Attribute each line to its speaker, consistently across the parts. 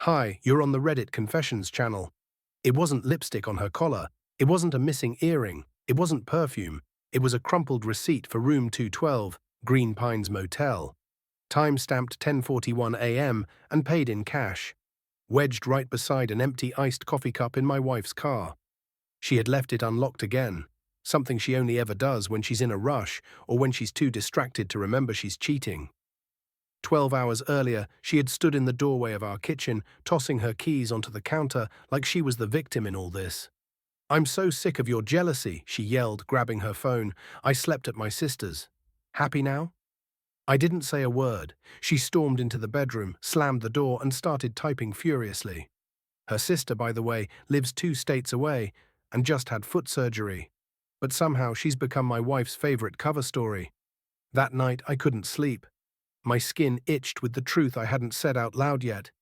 Speaker 1: Hi, you're on the Reddit Confessions channel. It wasn't lipstick on her collar. It wasn't a missing earring. It wasn't perfume. It was a crumpled receipt for room 212, Green Pines Motel. Time-stamped 10:41 a.m. and paid in cash. Wedged right beside an empty iced coffee cup in my wife's car. She had left it unlocked again, something she only ever does when she's in a rush or when she's too distracted to remember she's cheating. 12 hours earlier, she had stood in the doorway of our kitchen, tossing her keys onto the counter like she was the victim in all this. "I'm so sick of your jealousy," she yelled, grabbing her phone. "I slept at my sister's. Happy now?" I didn't say a word. She stormed into the bedroom, slammed the door, and started typing furiously. Her sister, by the way, lives 2 states away and just had foot surgery. But somehow she's become my wife's favorite cover story. That night, I couldn't sleep. My skin itched with the truth I hadn't said out loud yet.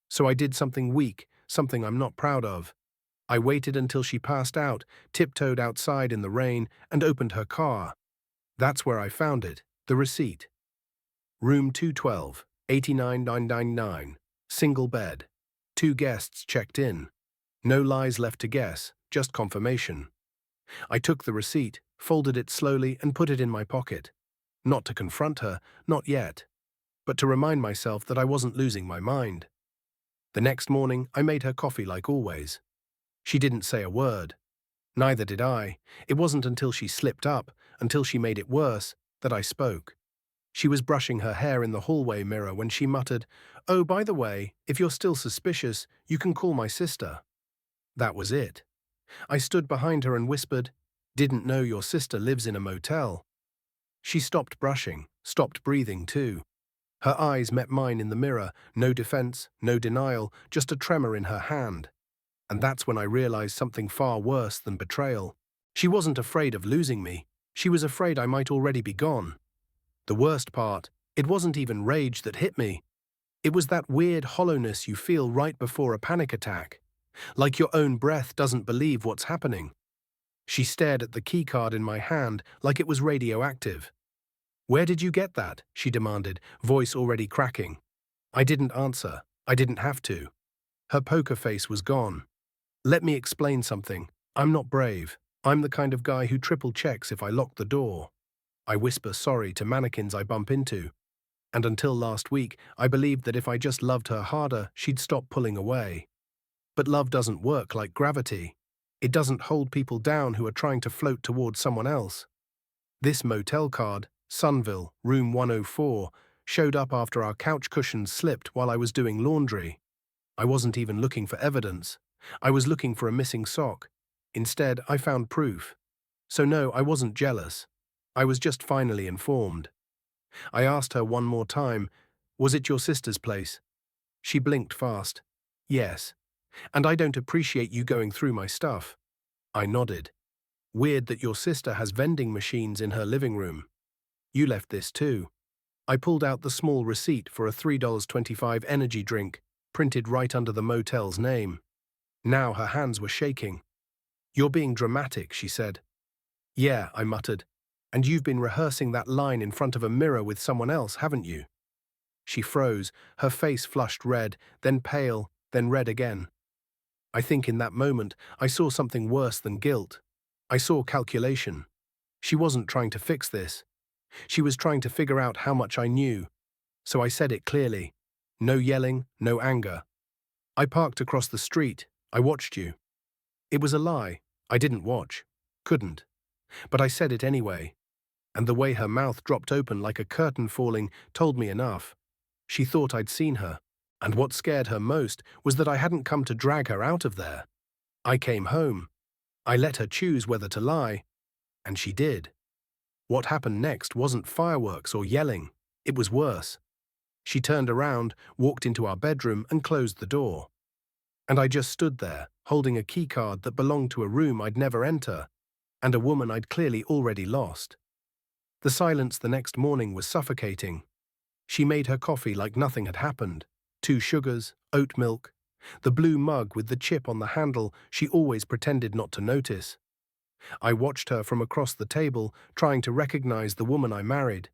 Speaker 1: So I did something weak, something I'm not proud of. I waited until she passed out, tiptoed outside in the rain, and opened her car. That's where I found it, the receipt. Room 212, 89999, single bed. 2 guests checked in. No lies left to guess, just confirmation. I took the receipt, folded it slowly, and put it in my pocket. Not to confront her, not yet, but to remind myself that I wasn't losing my mind. The next morning, I made her coffee like always. She didn't say a word. Neither did I. It wasn't until she slipped up, until she made it worse, that I spoke. She was brushing her hair in the hallway mirror when she muttered, "Oh, by the way, if you're still suspicious, you can call my sister." That was it. I stood behind her and whispered, "Didn't know your sister lives in a motel." She stopped brushing, stopped breathing too. Her eyes met mine in the mirror, no defense, no denial, just a tremor in her hand. And that's when I realized something far worse than betrayal. She wasn't afraid of losing me. She was afraid I might already be gone. The worst part, it wasn't even rage that hit me. It was that weird hollowness you feel right before a panic attack. Like your own breath doesn't believe what's happening. She stared at the keycard in my hand like it was radioactive. "Where did you get that?" she demanded, voice already cracking. I didn't answer. I didn't have to. Her poker face was gone. "Let me explain something. I'm not brave. I'm the kind of guy who triple checks if I lock the door. I whisper sorry to mannequins I bump into. And until last week, I believed that if I just loved her harder, she'd stop pulling away. But love doesn't work like gravity. It doesn't hold people down who are trying to float towards someone else. This motel card, Sunville, room 104, showed up after our couch cushions slipped while I was doing laundry. I wasn't even looking for evidence. I was looking for a missing sock. Instead, I found proof. So no, I wasn't jealous. I was just finally informed. I asked her one more time, "Was it your sister's place?" She blinked fast. "Yes. And I don't appreciate you going through my stuff." I nodded. "Weird that your sister has vending machines in her living room. You left this too." I pulled out the small receipt for a $3.25 energy drink, printed right under the motel's name. Now her hands were shaking. "You're being dramatic," she said. "Yeah," I muttered. "And you've been rehearsing that line in front of a mirror with someone else, haven't you?" She froze, her face flushed red, then pale, then red again. I think in that moment I saw something worse than guilt. I saw calculation. She wasn't trying to fix this. She was trying to figure out how much I knew. So I said it clearly. No yelling, no anger. "I parked across the street. I watched you." It was a lie. I didn't watch. Couldn't. But I said it anyway. And the way her mouth dropped open like a curtain falling told me enough. She thought I'd seen her. And what scared her most was that I hadn't come to drag her out of there. I came home. I let her choose whether to lie. And she did. What happened next wasn't fireworks or yelling. It was worse. She turned around, walked into our bedroom, and closed the door. And I just stood there, holding a keycard that belonged to a room I'd never enter, and a woman I'd clearly already lost. The silence the next morning was suffocating. She made her coffee like nothing had happened. 2 sugars, oat milk, the blue mug with the chip on the handle she always pretended not to notice. I watched her from across the table, trying to recognize the woman I married.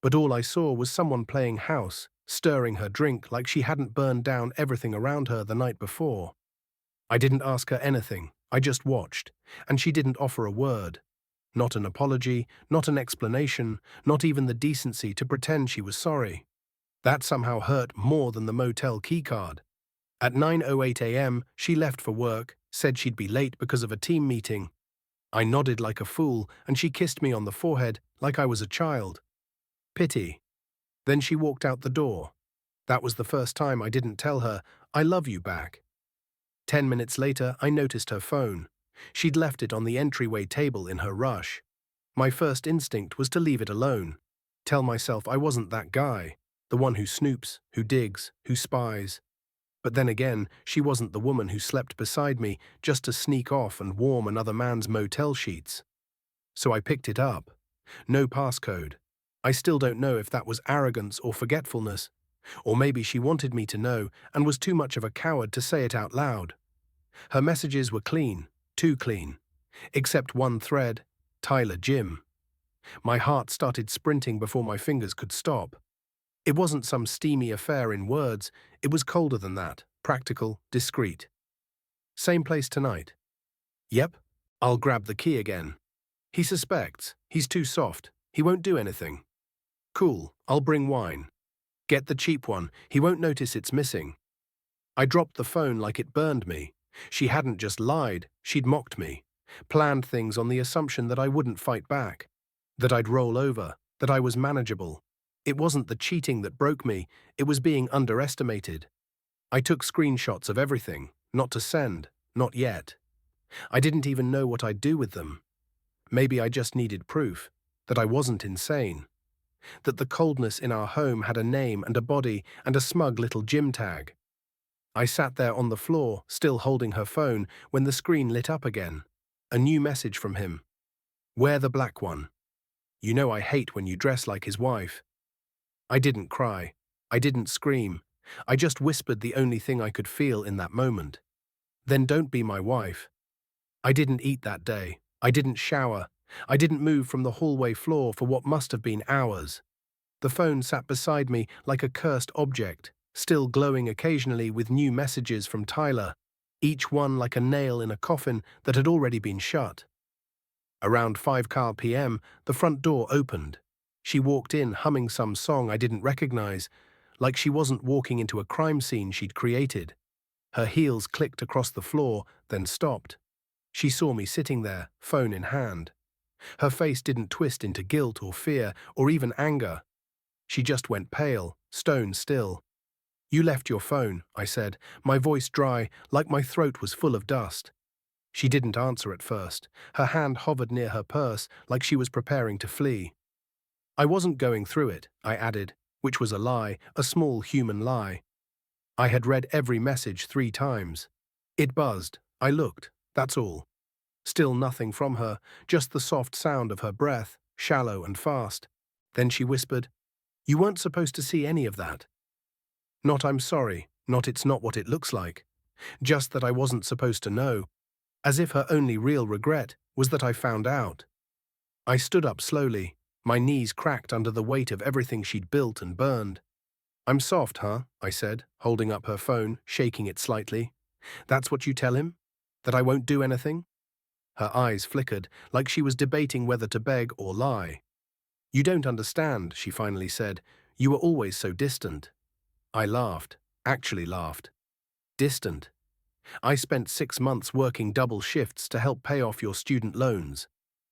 Speaker 1: But all I saw was someone playing house, stirring her drink like she hadn't burned down everything around her the night before. I didn't ask her anything, I just watched, and she didn't offer a word. Not an apology, not an explanation, not even the decency to pretend she was sorry. That somehow hurt more than the motel keycard. At 9:08 a.m., she left for work, said she'd be late because of a team meeting. I nodded like a fool, and she kissed me on the forehead like I was a child. Pity. Then she walked out the door. That was the first time I didn't tell her, "I love you" back. 10 minutes later, I noticed her phone. She'd left it on the entryway table in her rush. My first instinct was to leave it alone. Tell myself I wasn't that guy, the one who snoops, who digs, who spies. But then again, she wasn't the woman who slept beside me just to sneak off and warm another man's motel sheets. So I picked it up. No passcode. I still don't know if that was arrogance or forgetfulness, or maybe she wanted me to know and was too much of a coward to say it out loud. Her messages were clean, too clean. Except one thread, Tyler Jim. My heart started sprinting before my fingers could stop. It wasn't some steamy affair in words, it was colder than that, practical, discreet. Same place tonight. Yep, I'll grab the key again. He suspects, he's too soft, he won't do anything. Cool, I'll bring wine. Get the cheap one, he won't notice it's missing. I dropped the phone like it burned me. She hadn't just lied, she'd mocked me. Planned things on the assumption that I wouldn't fight back, that I'd roll over, that I was manageable. It wasn't the cheating that broke me, it was being underestimated. I took screenshots of everything, not to send, not yet. I didn't even know what I'd do with them. Maybe I just needed proof, that I wasn't insane. That the coldness in our home had a name and a body and a smug little gym tag. I sat there on the floor, still holding her phone, when the screen lit up again. A new message from him. Wear the black one. You know I hate when you dress like his wife. I didn't cry. I didn't scream. I just whispered the only thing I could feel in that moment. Then don't be my wife. I didn't eat that day. I didn't shower. I didn't move from the hallway floor for what must have been hours. The phone sat beside me like a cursed object, still glowing occasionally with new messages from Tyler, each one like a nail in a coffin that had already been shut. Around 5 p.m., the front door opened. She walked in humming some song I didn't recognize, like she wasn't walking into a crime scene she'd created. Her heels clicked across the floor, then stopped. She saw me sitting there, phone in hand. Her face didn't twist into guilt or fear or even anger. She just went pale, stone still. You left your phone, I said, my voice dry, like my throat was full of dust. She didn't answer at first. Her hand hovered near her purse, like she was preparing to flee. I wasn't going through it, I added, which was a lie, a small human lie. I had read every message 3 times. It buzzed. I looked, that's all. Still nothing from her, just the soft sound of her breath, shallow and fast. Then she whispered, "You weren't supposed to see any of that." Not "I'm sorry," not "it's not what it looks like." Just that I wasn't supposed to know. As if her only real regret was that I found out. I stood up slowly. My knees cracked under the weight of everything she'd built and burned. "I'm soft, huh?" I said, holding up her phone, shaking it slightly. "That's what you tell him? That I won't do anything?" Her eyes flickered, like she was debating whether to beg or lie. "You don't understand," she finally said. "You were always so distant." I laughed, actually laughed. Distant. I spent 6 months working double shifts to help pay off your student loans.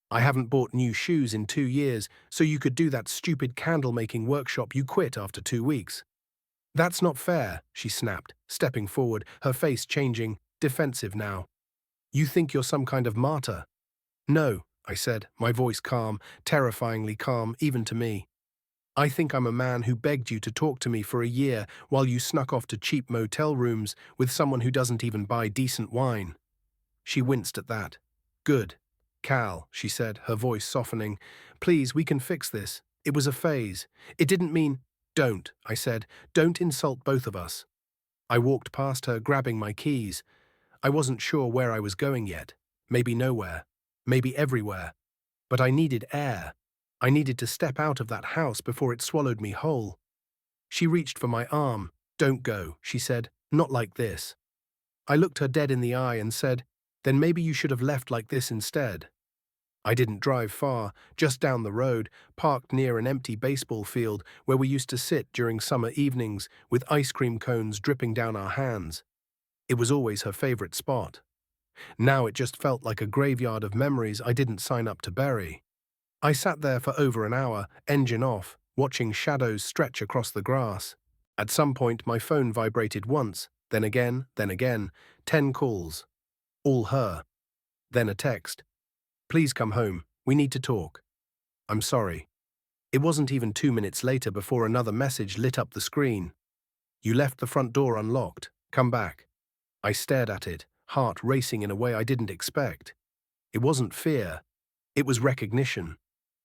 Speaker 1: I haven't bought new shoes in 2 years, so you could do that stupid candle-making workshop you quit after 2 weeks. "That's not fair," she snapped, stepping forward, her face changing, defensive now. "You think you're some kind of martyr." "No," I said, my voice calm, terrifyingly calm, even to me. "I think I'm a man who begged you to talk to me for a year while you snuck off to cheap motel rooms with someone who doesn't even buy decent wine." She winced at that. "Good. Cal," she said, her voice softening. "Please, we can fix this. It was a phase. It didn't mean—" "Don't," I said. "Don't insult both of us." I walked past her, grabbing my keys. I wasn't sure where I was going yet. Maybe nowhere. Maybe everywhere. But I needed air. I needed to step out of that house before it swallowed me whole. She reached for my arm. "Don't go," she said. "Not like this." I looked her dead in the eye and said, "Then maybe you should have left like this instead." I didn't drive far, just down the road, parked near an empty baseball field where we used to sit during summer evenings with ice cream cones dripping down our hands. It was always her favorite spot. Now it just felt like a graveyard of memories I didn't sign up to bury. I sat there for over an hour, engine off, watching shadows stretch across the grass. At some point my phone vibrated once, then again, 10 calls. All her. Then a text. "Please come home, we need to talk." "I'm sorry." It wasn't even 2 minutes later before another message lit up the screen. "You left the front door unlocked. Come back." I stared at it, heart racing in a way I didn't expect. It wasn't fear. It was recognition.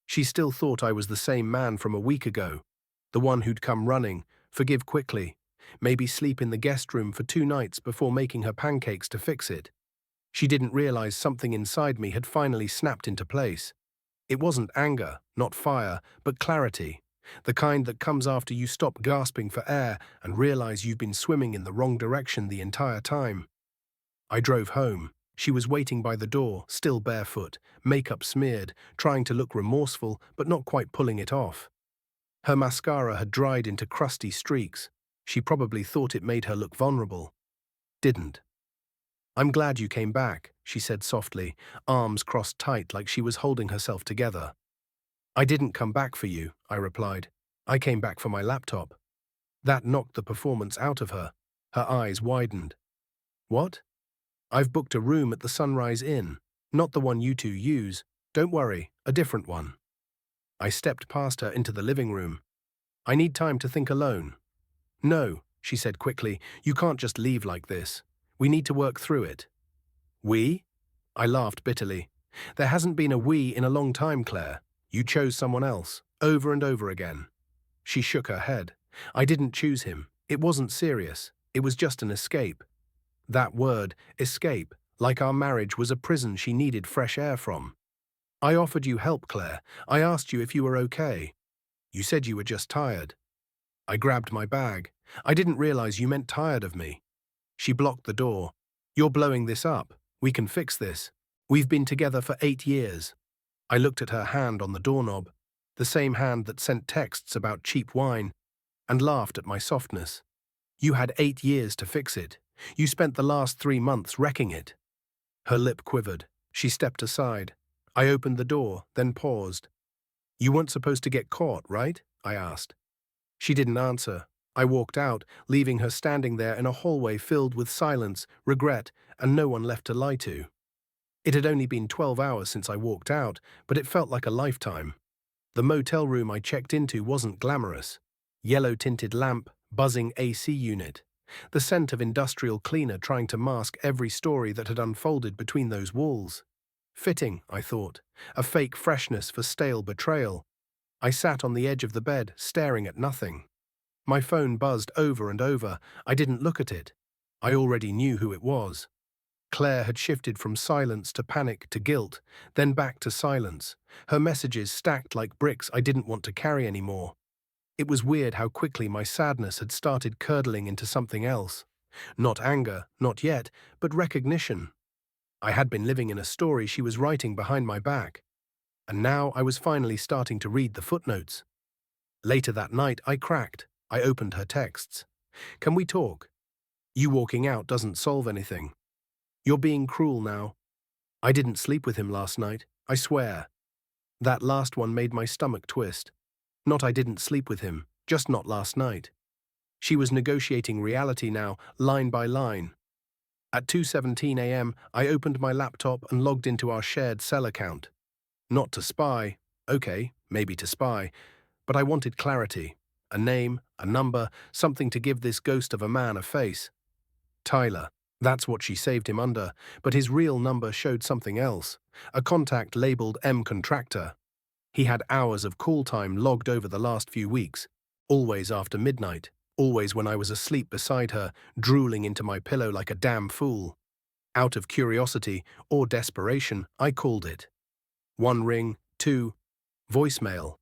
Speaker 1: She still thought I was the same man from a week ago, the one who'd come running, forgive quickly, maybe sleep in the guest room for 2 nights before making her pancakes to fix it. She didn't realize something inside me had finally snapped into place. It wasn't anger, not fire, but clarity, the kind that comes after you stop gasping for air and realize you've been swimming in the wrong direction the entire time. I drove home. She was waiting by the door, still barefoot, makeup smeared, trying to look remorseful but not quite pulling it off. Her mascara had dried into crusty streaks. She probably thought it made her look vulnerable. Didn't. "I'm glad you came back," she said softly, arms crossed tight like she was holding herself together. "I didn't come back for you," I replied. "I came back for my laptop." That knocked the performance out of her. Her eyes widened. "What?" "I've booked a room at the Sunrise Inn. Not the one you two use. Don't worry, a different one." I stepped past her into the living room. "I need time to think alone." "No," she said quickly, "you can't just leave like this. We need to work through it." "We?" I laughed bitterly. "There hasn't been a we in a long time, Claire. You chose someone else, over and over again." She shook her head. "I didn't choose him. It wasn't serious. It was just an escape." That word, escape, like our marriage was a prison she needed fresh air from. "I offered you help, Claire. I asked you if you were okay. You said you were just tired." I grabbed my bag. "I didn't realize you meant tired of me." She blocked the door. "You're blowing this up. We can fix this. We've been together for 8 years. I looked at her hand on the doorknob, the same hand that sent texts about cheap wine, and laughed at my softness. "You had 8 years to fix it. You spent the last 3 months wrecking it." Her lip quivered. She stepped aside. I opened the door, then paused. "You weren't supposed to get caught, right?" I asked. She didn't answer. I walked out, leaving her standing there in a hallway filled with silence, regret, and no one left to lie to. It had only been 12 hours since I walked out, but it felt like a lifetime. The motel room I checked into wasn't glamorous. Yellow-tinted lamp, buzzing AC unit. The scent of industrial cleaner trying to mask every story that had unfolded between those walls. Fitting, I thought. A fake freshness for stale betrayal. I sat on the edge of the bed, staring at nothing. My phone buzzed over and over. I didn't look at it. I already knew who it was. Claire had shifted from silence to panic to guilt, then back to silence, her messages stacked like bricks I didn't want to carry anymore. It was weird how quickly my sadness had started curdling into something else. Not anger, not yet, but recognition. I had been living in a story she was writing behind my back. And now I was finally starting to read the footnotes. Later that night, I cracked. I opened her texts. "Can we talk? You walking out doesn't solve anything. You're being cruel now. I didn't sleep with him last night, I swear." That last one made my stomach twist. Not I didn't sleep with him, just not last night. She was negotiating reality now, line by line. At 2:17 a.m., I opened my laptop and logged into our shared cell account. Not to spy, okay, maybe to spy, but I wanted clarity. A name, a number, something to give this ghost of a man a face. Tyler. That's what she saved him under, but his real number showed something else. A contact labeled M Contractor. He had hours of call time logged over the last few weeks. Always after midnight. Always when I was asleep beside her, drooling into my pillow like a damn fool. Out of curiosity or desperation, I called it. 1 ring, 2. Voicemail.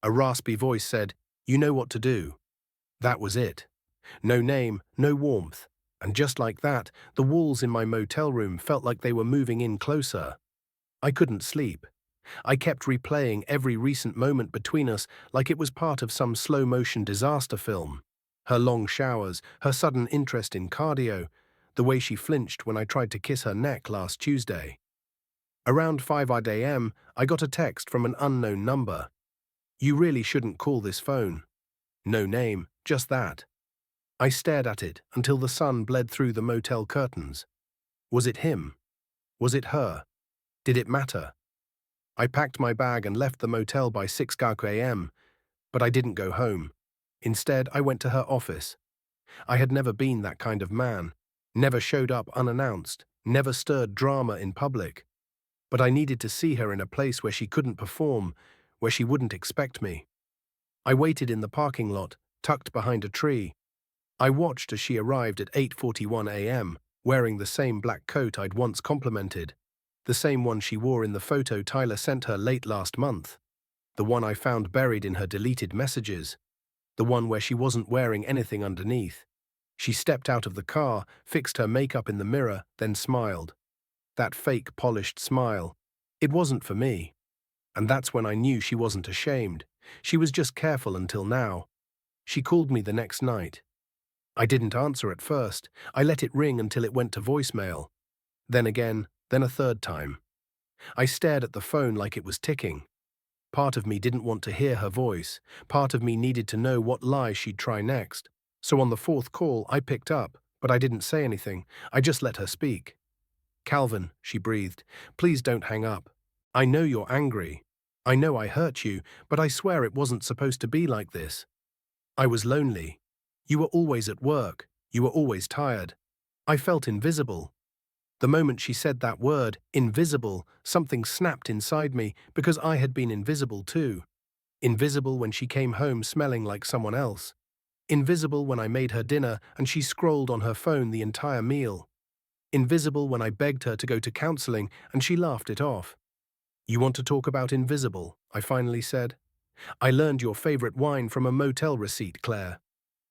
Speaker 1: A raspy voice said, "You know what to do." That was it. No name, no warmth. And just like that, the walls in my motel room felt like they were moving in closer. I couldn't sleep. I kept replaying every recent moment between us like it was part of some slow-motion disaster film. Her long showers, her sudden interest in cardio, the way she flinched when I tried to kiss her neck last Tuesday. Around 5 a.m., I got a text from an unknown number. "You really shouldn't call this phone." No name, just that. I stared at it until the sun bled through the motel curtains. Was it him? Was it her? Did it matter? I packed my bag and left the motel by 6 a.m., but I didn't go home. Instead, I went to her office. I had never been that kind of man, never showed up unannounced, never stirred drama in public. But I needed to see her in a place where she couldn't perform, where she wouldn't expect me. I waited in the parking lot, tucked behind a tree. I watched as she arrived at 8:41 a.m., wearing the same black coat I'd once complimented, the same one she wore in the photo Tyler sent her late last month, the one I found buried in her deleted messages, the one where she wasn't wearing anything underneath. She stepped out of the car, fixed her makeup in the mirror, then smiled. That fake, polished smile. It wasn't for me. And that's when I knew she wasn't ashamed. She was just careful until now. She called me the next night. I didn't answer at first. I let it ring until it went to voicemail. Then again, then a third time. I stared at the phone like it was ticking. Part of me didn't want to hear her voice. Part of me needed to know what lie she'd try next. So on the fourth call, I picked up, but I didn't say anything. I just let her speak. "Calvin," she breathed, "please don't hang up. I know you're angry. I know I hurt you, but I swear it wasn't supposed to be like this. I was lonely. You were always at work. You were always tired. I felt invisible." The moment she said that word, invisible, something snapped inside me because I had been invisible too. Invisible when she came home smelling like someone else. Invisible when I made her dinner and she scrolled on her phone the entire meal. Invisible when I begged her to go to counseling and she laughed it off. "You want to talk about invisible?" I finally said. "I learned your favorite wine from a motel receipt, Claire."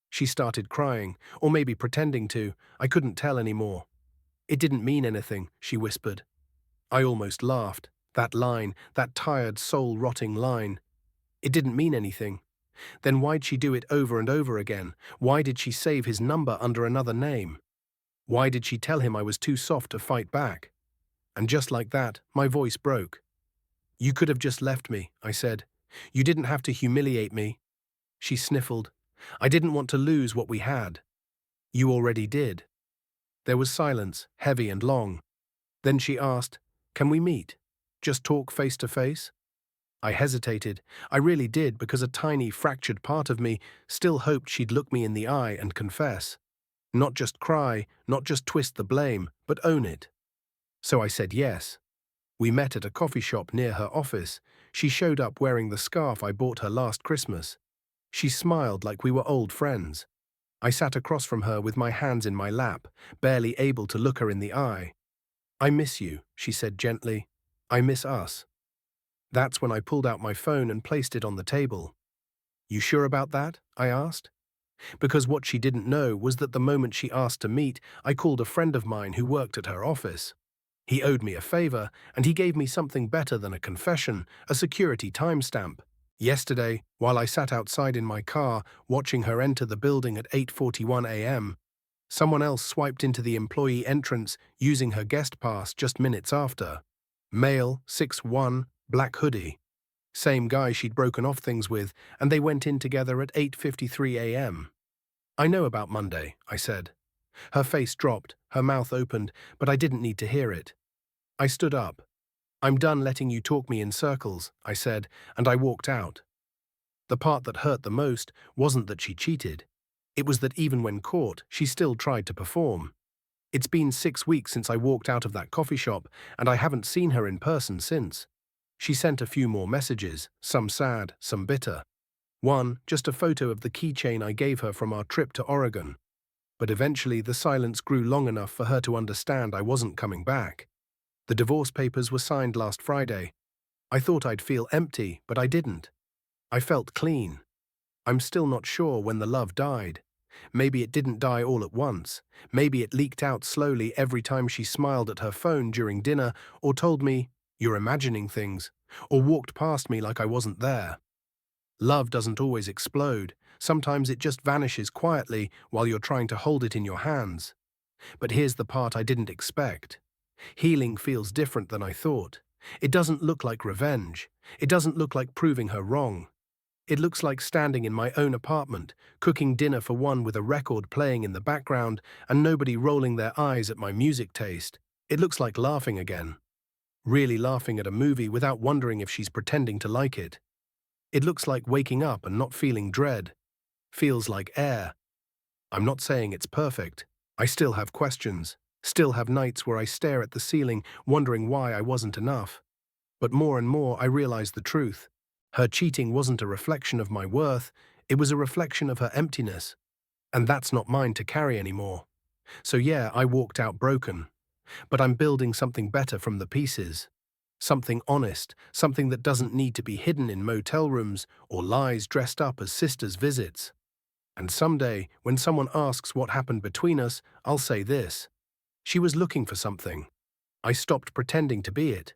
Speaker 1: She started crying, or maybe pretending to. I couldn't tell anymore. "It didn't mean anything," she whispered. I almost laughed. That line, that tired, soul-rotting line. It didn't mean anything. Then why'd she do it over and over again? Why did she save his number under another name? Why did she tell him I was too soft to fight back? And just like that, my voice broke. "You could have just left me," I said. "You didn't have to humiliate me." She sniffled. "I didn't want to lose what we had." "You already did." There was silence, heavy and long. Then she asked, "Can we meet? Just talk face to face?" I hesitated. I really did, because a tiny, fractured part of me still hoped she'd look me in the eye and confess. Not just cry, not just twist the blame, but own it. So I said yes. We met at a coffee shop near her office. She showed up wearing the scarf I bought her last Christmas. She smiled like we were old friends. I sat across from her with my hands in my lap, barely able to look her in the eye. "I miss you," she said gently. "I miss us." That's when I pulled out my phone and placed it on the table. "You sure about that?" I asked. Because what she didn't know was that the moment she asked to meet, I called a friend of mine who worked at her office. He owed me a favor, and he gave me something better than a confession, a security timestamp. Yesterday, while I sat outside in my car, watching her enter the building at 8:41 a.m., someone else swiped into the employee entrance using her guest pass just minutes after. Male, 6'1", black hoodie. Same guy she'd broken off things with, and they went in together at 8:53 a.m. "I know about Monday," I said. Her face dropped, her mouth opened, but I didn't need to hear it. I stood up. "I'm done letting you talk me in circles," I said, and I walked out. The part that hurt the most wasn't that she cheated. It was that even when caught, she still tried to perform. It's been 6 weeks since I walked out of that coffee shop, and I haven't seen her in person since. She sent a few more messages, some sad, some bitter. One, just a photo of the keychain I gave her from our trip to Oregon. But eventually the silence grew long enough for her to understand I wasn't coming back. The divorce papers were signed last Friday. I thought I'd feel empty, but I didn't. I felt clean. I'm still not sure when the love died. Maybe it didn't die all at once. Maybe it leaked out slowly every time she smiled at her phone during dinner or told me, "You're imagining things," or walked past me like I wasn't there. Love doesn't always explode. Sometimes it just vanishes quietly while you're trying to hold it in your hands. But here's the part I didn't expect. Healing feels different than I thought. It doesn't look like revenge. It doesn't look like proving her wrong. It looks like standing in my own apartment, cooking dinner for one with a record playing in the background and nobody rolling their eyes at my music taste. It looks like laughing again. Really laughing at a movie without wondering if she's pretending to like it. It looks like waking up and not feeling dread. Feels like air. I'm not saying it's perfect. I still have questions. Still have nights where I stare at the ceiling, wondering why I wasn't enough. But more and more I realize the truth. Her cheating wasn't a reflection of my worth, it was a reflection of her emptiness. And that's not mine to carry anymore. So yeah, I walked out broken. But I'm building something better from the pieces. Something honest, something that doesn't need to be hidden in motel rooms or lies dressed up as sisters' visits. And someday, when someone asks what happened between us, I'll say this. She was looking for something. I stopped pretending to be it.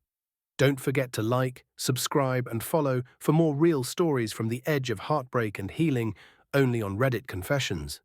Speaker 1: Don't forget to like, subscribe, and follow for more real stories from the edge of heartbreak and healing, only on Reddit Confessions.